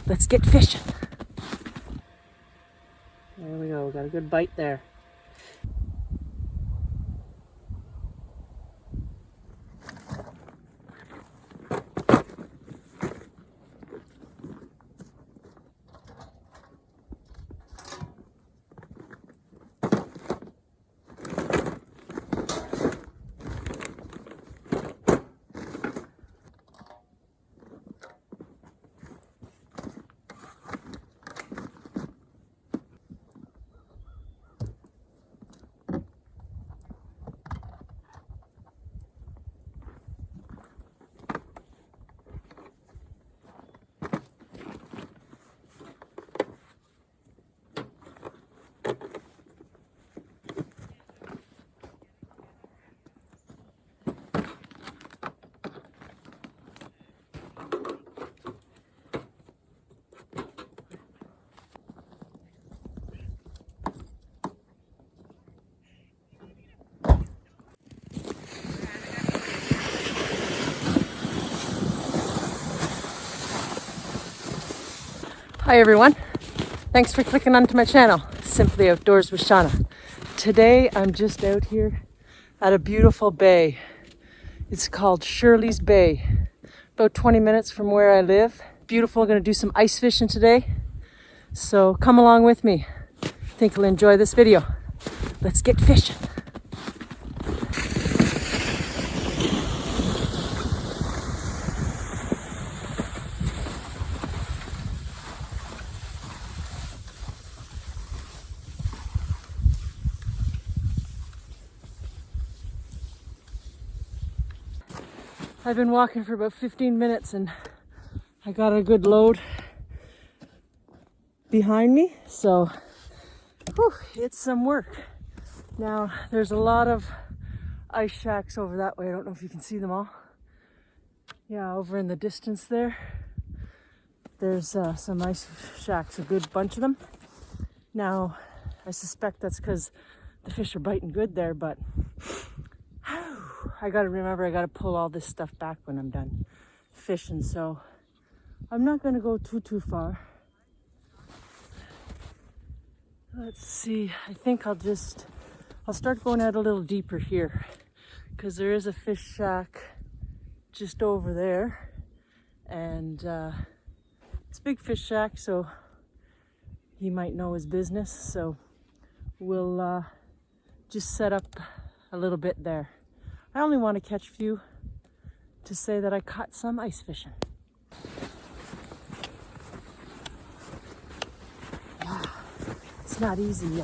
Let's get fishing. There we go, got a good bite there. Hi everyone, thanks for clicking onto my channel, Simply Outdoors with Shauna. Today I'm just out here at a beautiful bay. It's called Shirley's Bay, about 20 minutes from where I live. Beautiful, gonna do some ice fishing today. So come along with me. I think you'll enjoy this video. Let's get fishing. I've been walking for about 15 minutes and I got a good load behind me, so it's some work. Now there's a lot of ice shacks over that way. I don't know if you can see them all. Yeah, over in the distance there's some ice shacks, a good bunch of them. Now I suspect that's because the fish are biting good there, but I gotta remember I gotta pull all this stuff back when I'm done fishing, so I'm not gonna go too far. Let's see, I think I'll start going out a little deeper here because there is a fish shack just over there, and it's a big fish shack, so he might know his business, so we'll just set up a little bit there. I only want to catch a few to say that I caught some ice fishing. Yeah, it's not easy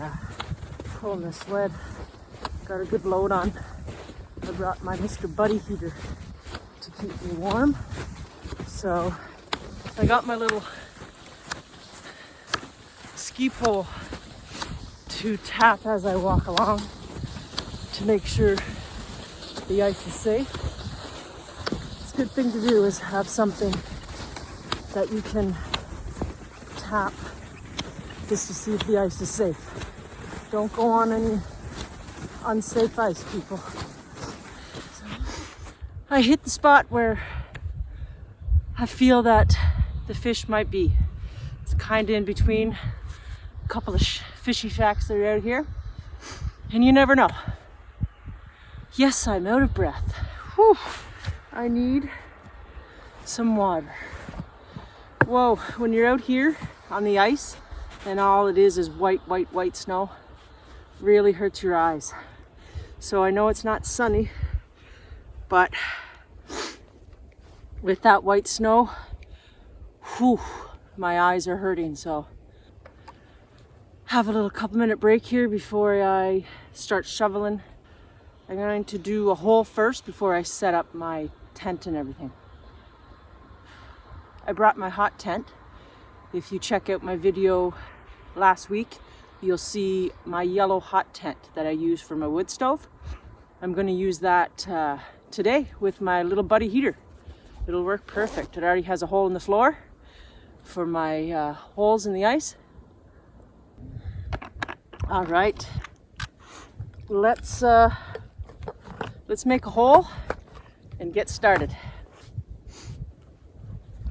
pulling this sled. Got a good load on. I brought my Mr. Buddy heater to keep me warm. So I got my little ski pole to tap as I walk along to make sure the ice is safe. It's a good thing to do is have something that you can tap just to see if the ice is safe. Don't go on any unsafe ice, people. So, I hit the spot where I feel that the fish might be. It's kind of in between a couple of fishy shacks that are out here, and you never know. Yes, I'm out of breath. Whew. I need some water. Whoa, when you're out here on the ice and all it is white snow, really hurts your eyes. So I know it's not sunny, but with that white snow, whew, my eyes are hurting. So have a little couple-minute break here before I start shoveling. I'm going to do a hole first before I set up my tent and everything. I brought my hot tent. If you check out my video last week, you'll see my yellow hot tent that I use for my wood stove. I'm going to use that today with my little buddy heater. It'll work perfect. It already has a hole in the floor for my holes in the ice. All right, let's make a hole and get started.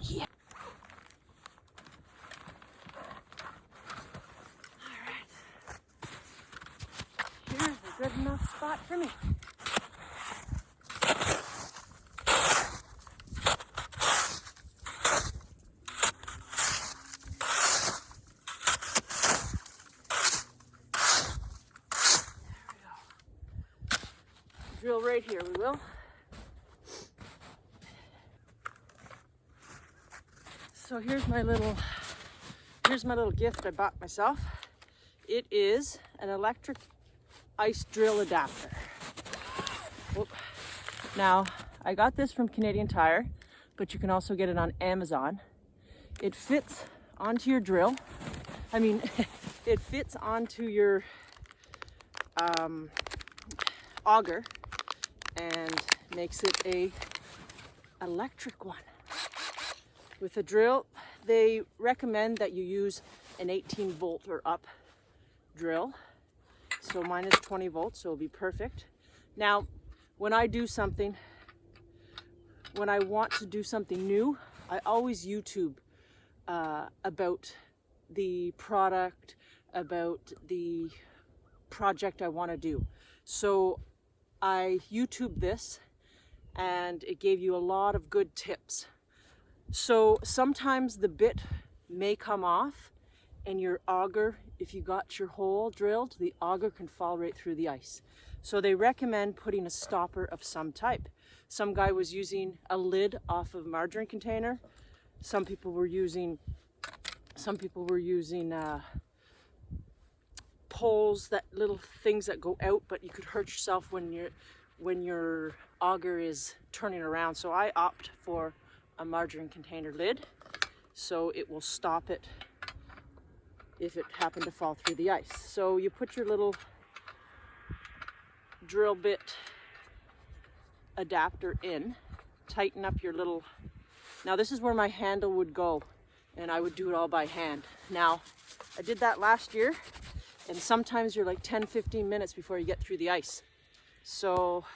Yeah. enough spot for me. Drill right here, we will. So here's my little gift I bought myself. It is an electric ice drill adapter. Whoop. Now, I got this from Canadian Tire, but you can also get it on Amazon. It fits onto your drill. I mean, it fits onto your auger and makes it a electric one. With a drill, they recommend that you use an 18 volt or up drill. So mine is 20 volts, so it'll be perfect. Now, when I want to do something new, I always YouTube about the product, about the project I want to do. So I YouTube this, and it gave you a lot of good tips. So sometimes the bit may come off, and your auger, if you got your hole drilled, the auger can fall right through the ice. So they recommend putting a stopper of some type. Some guy was using a lid off of a margarine container. Some people were using poles, that little things that go out, but you could hurt yourself when your auger is turning around. So I opt for a margarine container lid, so it will stop it if it happened to fall through the ice. So you put your little drill bit adapter in, tighten up your little, now this is where my handle would go, and I would do it all by hand. Now, I did that last year, and sometimes you're like 10-15 minutes before you get through the ice. So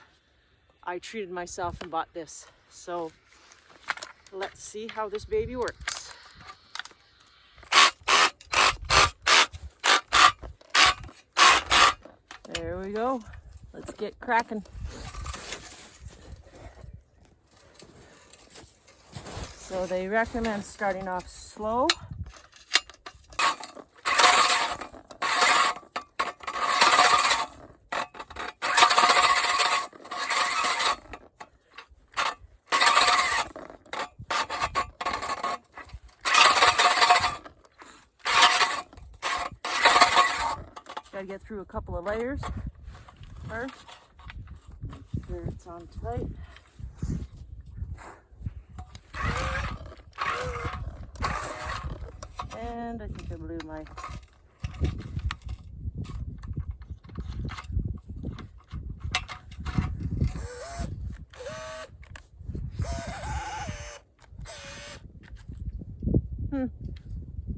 I treated myself and bought this. So let's see how this baby works. There we go. Let's get cracking. So they recommend starting off slow. Gotta get through a couple of layers first. Make sure it's on tight. And I think I blew my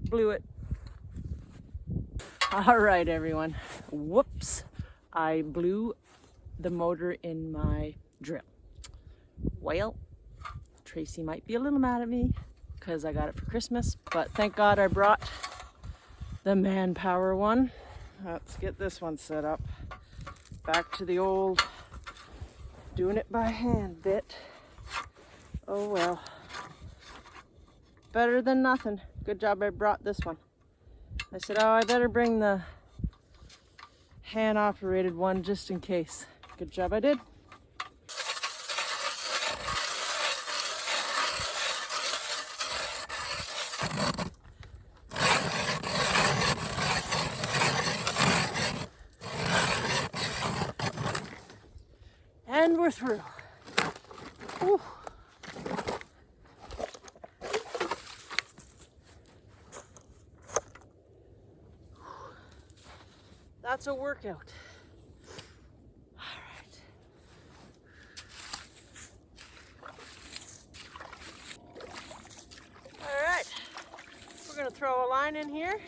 blew it. All right, everyone. Whoops. I blew the motor in my drill. Well, Tracy might be a little mad at me because I got it for Christmas, but thank God I brought the manpower one. Let's get this one set up. Back to the old doing it by hand bit. Oh well. Better than nothing. Good job I brought this one. I said, oh, I better bring the hand-operated one just in case. Good job I did. And we're through. Whew. That's a workout. All right. All right. We're going to throw a line in here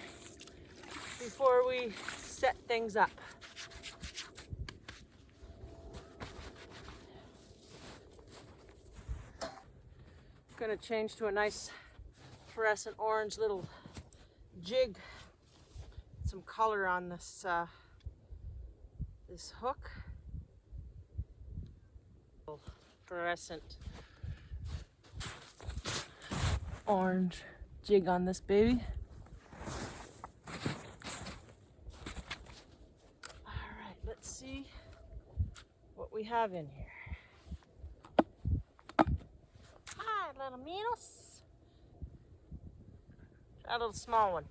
before we set things up. Going to change to a nice fluorescent orange little jig. Some color on this this hook. Fluorescent orange jig on this baby. All right, let's see what we have in here. Hi, little Minos. Try a little small one.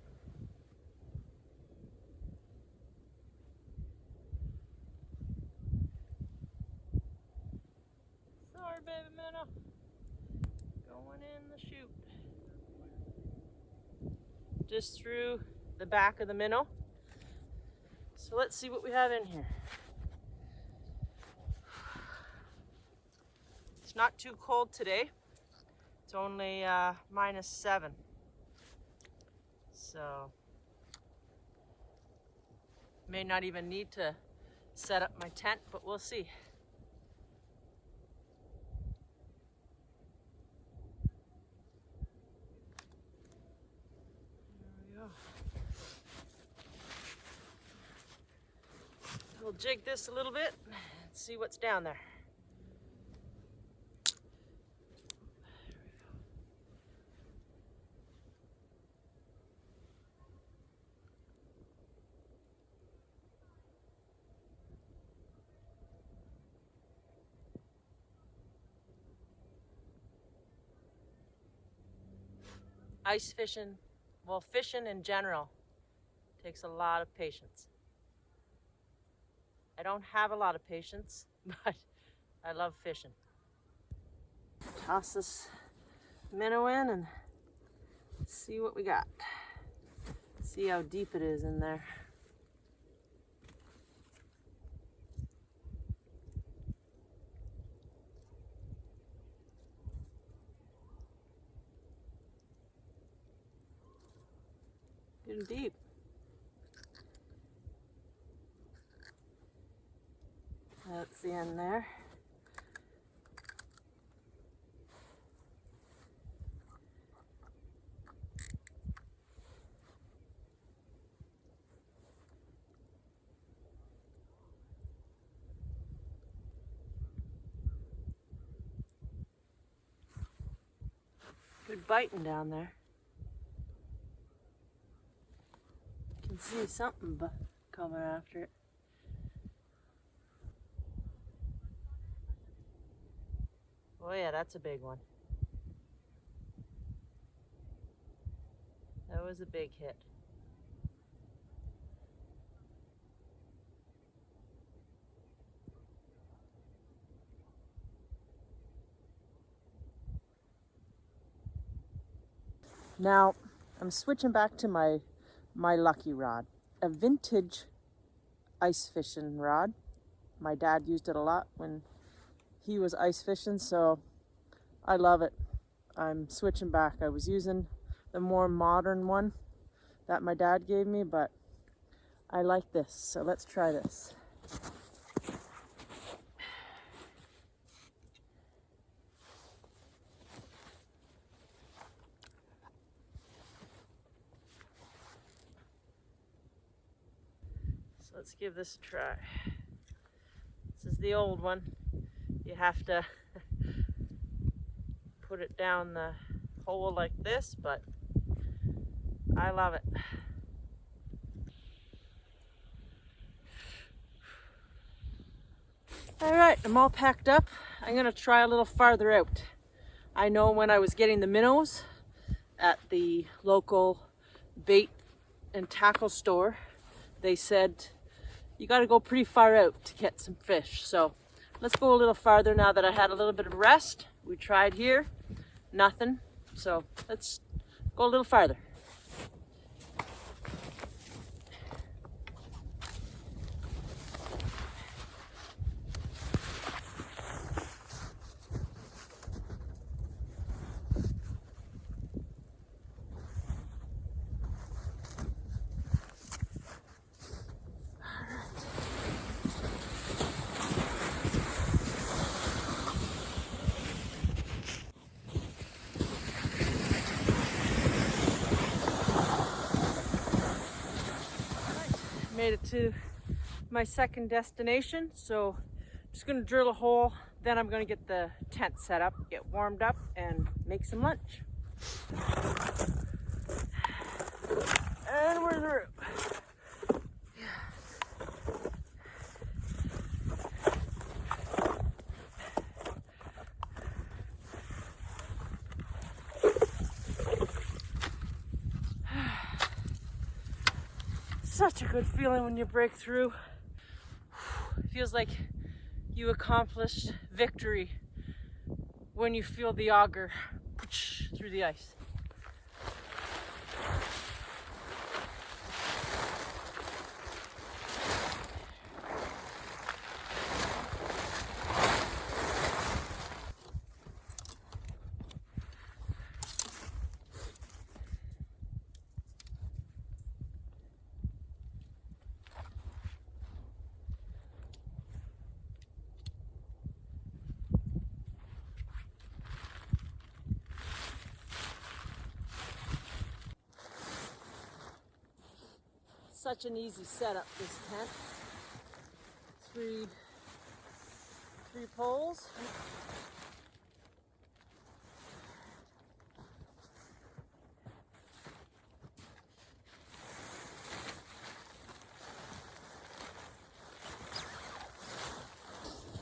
Sorry, baby minnow. Going in the chute. Just through the back of the minnow. So let's see what we have in here. It's not too cold today. It's only -7. So may not even need to set up my tent, but we'll see. We'll jig this a little bit and see what's down there. Ice fishing, well, fishing in general takes a lot of patience. I don't have a lot of patience, but I love fishing. Toss this minnow in and see what we got. See how deep it is in there. Getting deep. That's the end there. Good biting down there. You can see something coming after it. Oh yeah, that's a big one. That was a big hit. Now, I'm switching back to my lucky rod. A vintage ice fishing rod. My dad used it a lot when he was ice fishing, so I love it. I'm switching back. I was using the more modern one that my dad gave me, but I like this, so let's try this. So let's give this a try. This is the old one. You have to put it down the hole like this, but I love it. All right, I'm all packed up. I'm gonna try a little farther out. I know when I was getting the minnows at the local bait and tackle store, they said you gotta go pretty far out to get some fish. So let's go a little farther now that I had a little bit of rest. We tried here, nothing. So let's go a little farther. Made it to my second destination, so I'm just gonna drill a hole, then I'm gonna get the tent set up, get warmed up, and make some lunch. And we're through. Such a good feeling when you break through. It feels like you accomplished victory when you feel the auger through the ice. Such an easy setup, this tent. Three poles.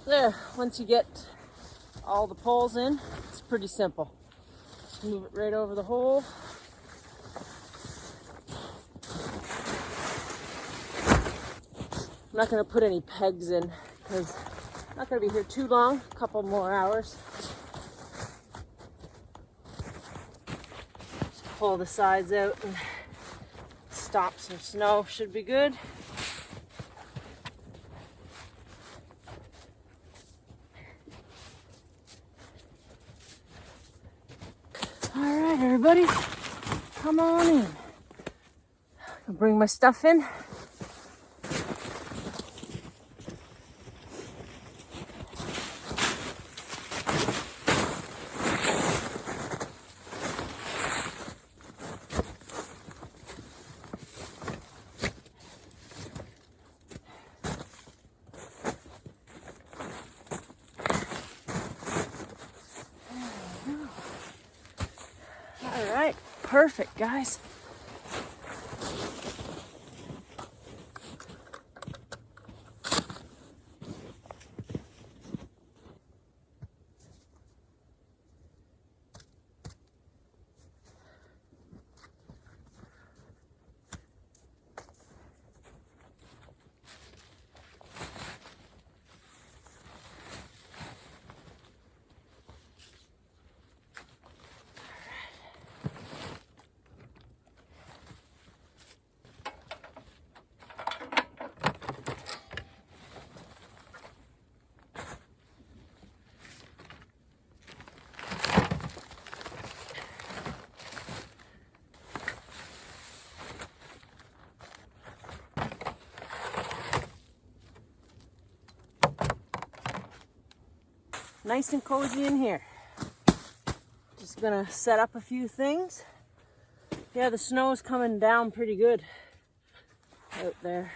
There, once you get all the poles in, it's pretty simple. Just move it right over the hole. I'm not going to put any pegs in because I'm not going to be here too long, a couple more hours. Just pull the sides out and stop some snow, should be good. All right, everybody, come on in. I'll bring my stuff in. All right, perfect, guys. Nice and cozy in here. Just gonna set up a few things. Yeah, the snow is coming down pretty good out there.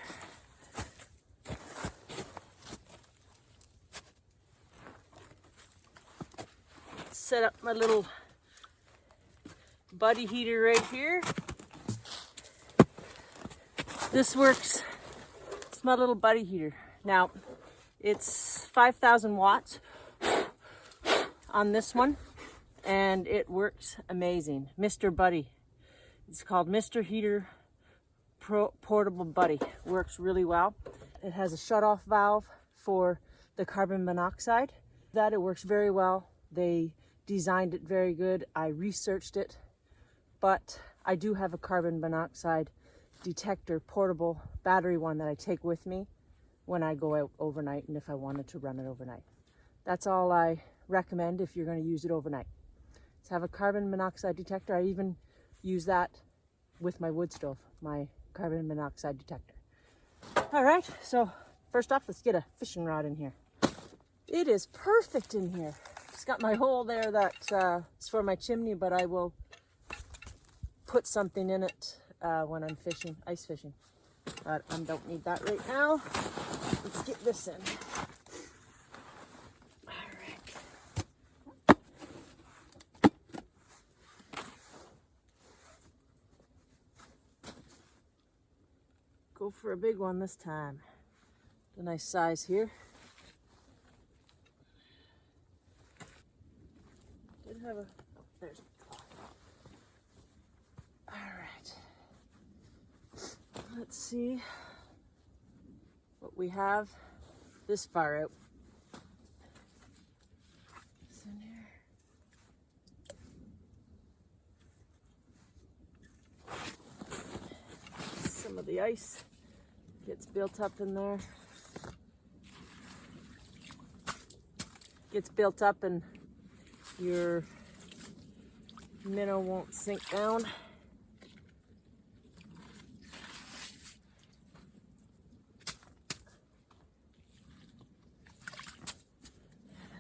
Set up my little buddy heater right here. This works. It's my little buddy heater. Now, it's 5,000 watts on this one, and it works amazing. Mr. Buddy. It's called Mr. Heater Portable Buddy. Works really well. It has a shut-off valve for the carbon monoxide. That it works very well. They designed it very good. I researched it, but I do have a carbon monoxide detector, portable battery one that I take with me when I go out overnight and if I wanted to run it overnight. That's all I recommend if you're going to use it overnight. To have a carbon monoxide detector. I even use that with my wood stove, my carbon monoxide detector. All right, so first off, let's get a fishing rod in here. It is perfect in here. It's got my hole there that is for my chimney, but I will put something in it when I'm fishing, ice fishing. but I don't need that right now. Let's get this in. All right. Go for a big one this time. A nice size here. Did have a, there's, all right. Let's see what we have this far out. What's in here? Some of the ice gets built up in there. Gets built up and your minnow won't sink down. That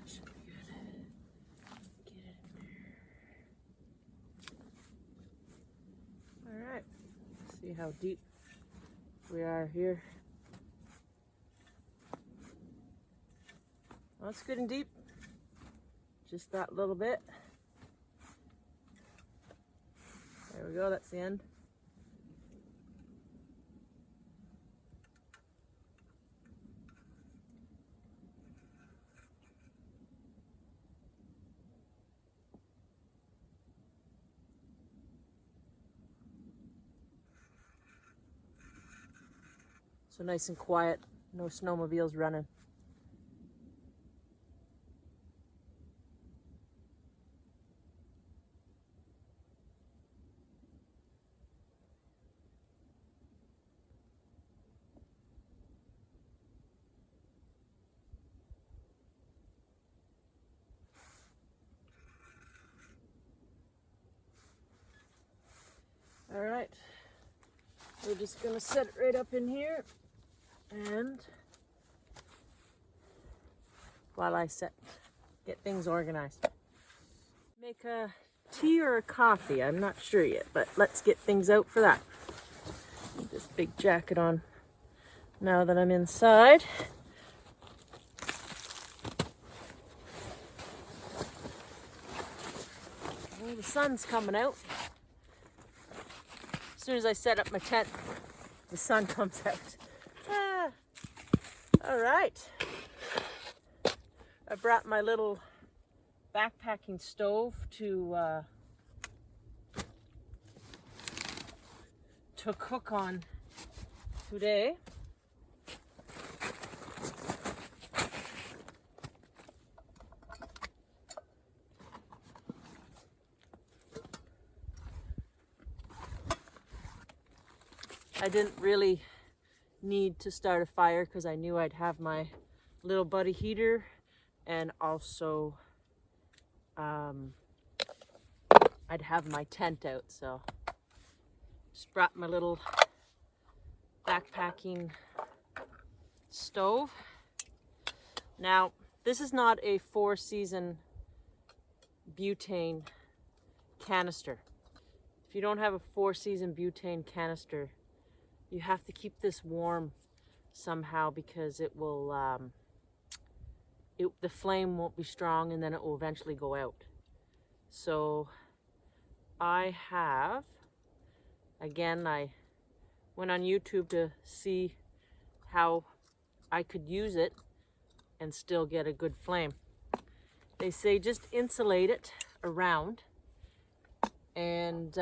should be good. Get it in there. All right. See how deep we are here. Well, it's good and deep. Just that little bit. There we go, that's the end. So nice and quiet, no snowmobiles running. All right, we're just gonna set it right up in here, and while I get things organized. Make a tea or a coffee, I'm not sure yet, but let's get things out for that. Put this big jacket on now that I'm inside. Well, the sun's coming out. As soon as I set up my tent, the sun comes out. All right. I brought my little backpacking stove to cook on today. I didn't really need to start a fire because I knew I'd have my little buddy heater, and also I'd have my tent out. So just brought my little backpacking stove. Now, this is not a 4-season butane canister. If you don't have a 4-season butane canister, you have to keep this warm somehow, because it will, the flame won't be strong, and then it will eventually go out. So I have, again, I went on YouTube to see how I could use it and still get a good flame. They say just insulate it around, and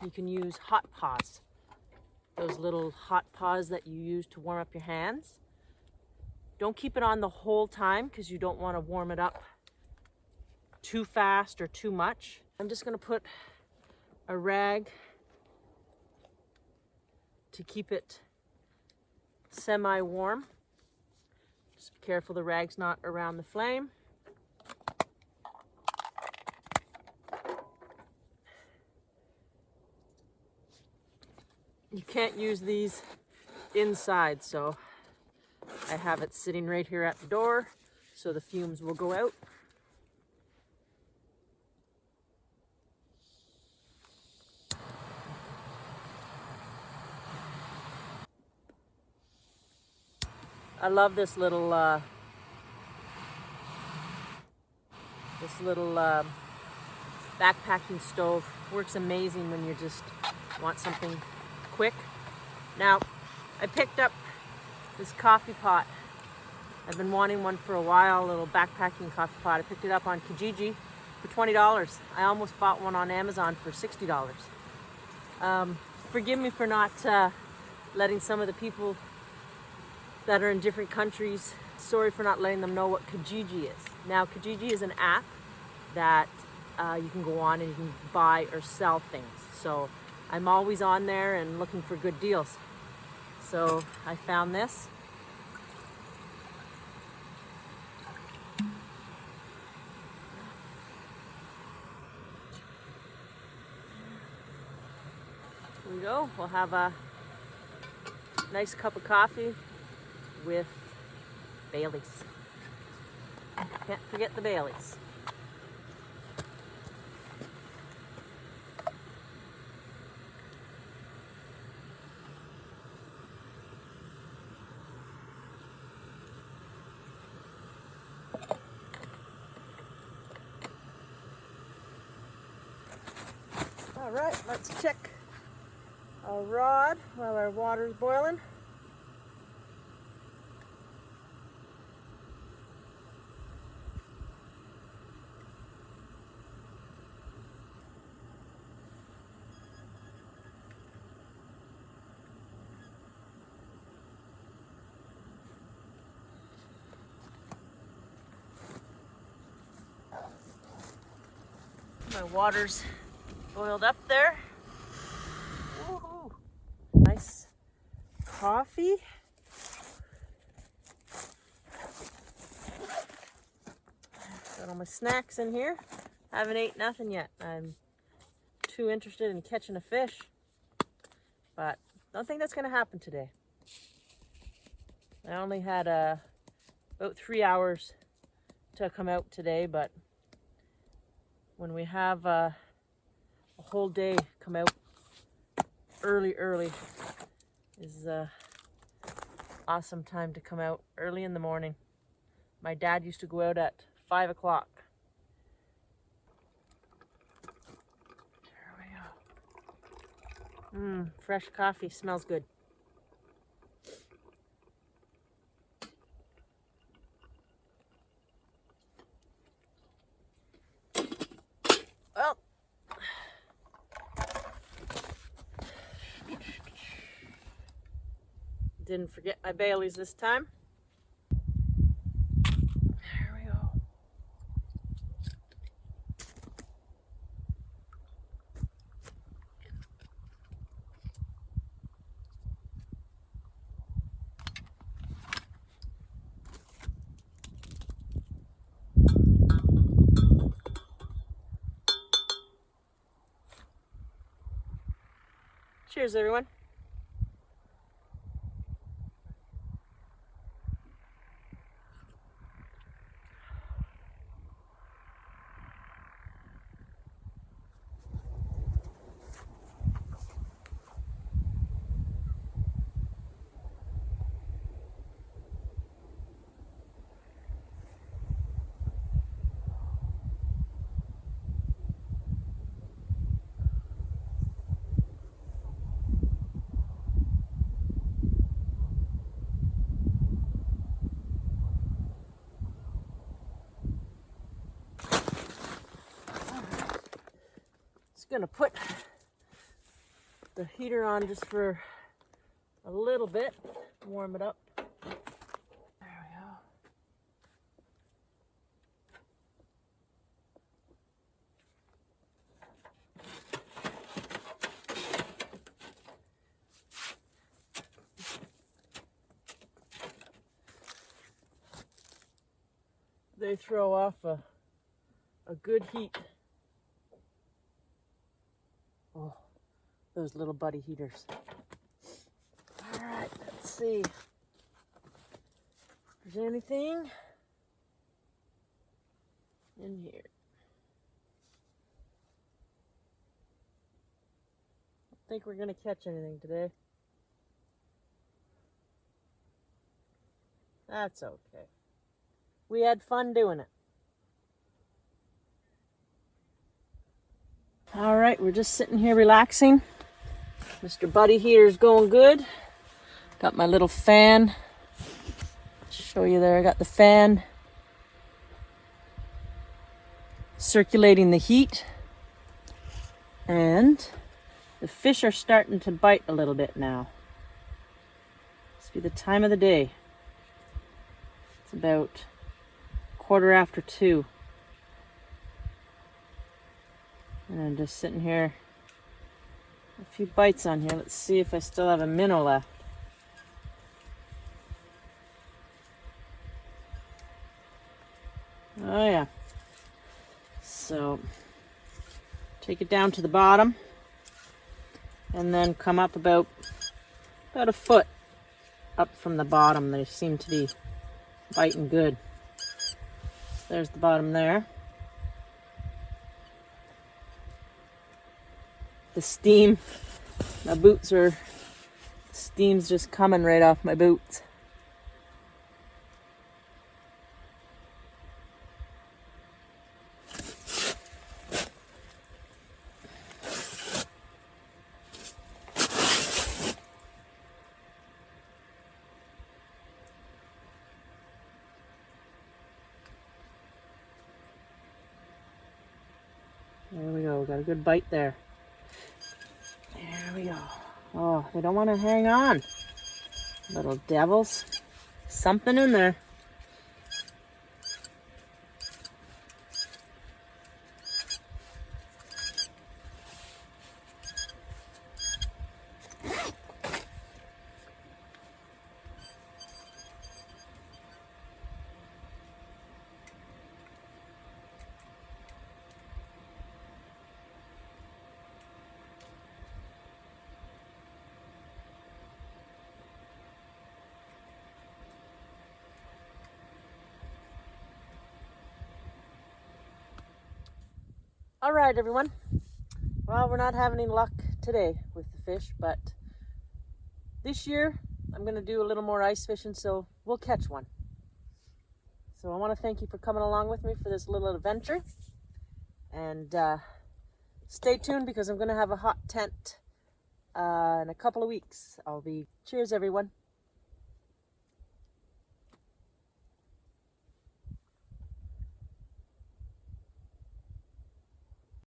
you can use hot paws. Those little hot paws that you use to warm up your hands. Don't keep it on the whole time, because you don't want to warm it up too fast or too much. I'm just going to put a rag to keep it semi-warm. Just be careful the rag's not around the flame. You can't use these inside, so I have it sitting right here at the door so the fumes will go out. I love this little backpacking stove. Works amazing when you just want something quick. Now, I picked up this coffee pot. I've been wanting one for a while, a little backpacking coffee pot. I picked it up on Kijiji for $20. I almost bought one on Amazon for $60. Forgive me for not letting some of the people that are in different countries, sorry for not letting them know what Kijiji is. Now, Kijiji is an app that you can go on and you can buy or sell things. So I'm always on there and looking for good deals. So I found this. Here we go. We'll have a nice cup of coffee with Baileys. Can't forget the Baileys. All right, let's check our rod while our water's boiling. My water's boiled up there. Woohoo. Nice coffee. Got all my snacks in here. Haven't ate nothing yet. I'm too interested in catching a fish, but don't think that's gonna happen today. I only had about 3 hours to come out today, but when we have a whole day come out early is awesome time to come out early in the morning. My dad used to go out at 5 o'clock. There we go. Fresh coffee, smells good. Well, didn't forget my Baileys this time. There we go. Cheers, everyone. Gonna put the heater on just for a little bit, warm it up. There we go. They throw off a good heat. Oh, those little buddy heaters. All right, let's see if there's anything in here. I think we're gonna catch anything today. That's okay. We had fun doing it. All right, we're just sitting here relaxing. Mr. Buddy here is going good. Got my little fan. Show you there, I got the fan circulating the heat. And the fish are starting to bite a little bit now. Must be the time of the day. It's about 2:15. And I'm just sitting here. A few bites on here. Let's see if I still have a minnow left. Oh yeah. So take it down to the bottom and then come up about a foot up from the bottom. They seem to be biting good. There's the bottom there. The steam, my boots are, steam's just coming right off my boots. There we go, got a good bite there. There we go. Oh, they don't want to hang on. Little devils. Something in there. All right, everyone. Well, we're not having any luck today with the fish, but this year I'm going to do a little more ice fishing, so we'll catch one. So I want to thank you for coming along with me for this little adventure. And stay tuned because I'm going to have a hot tent in a couple of weeks. Cheers, everyone.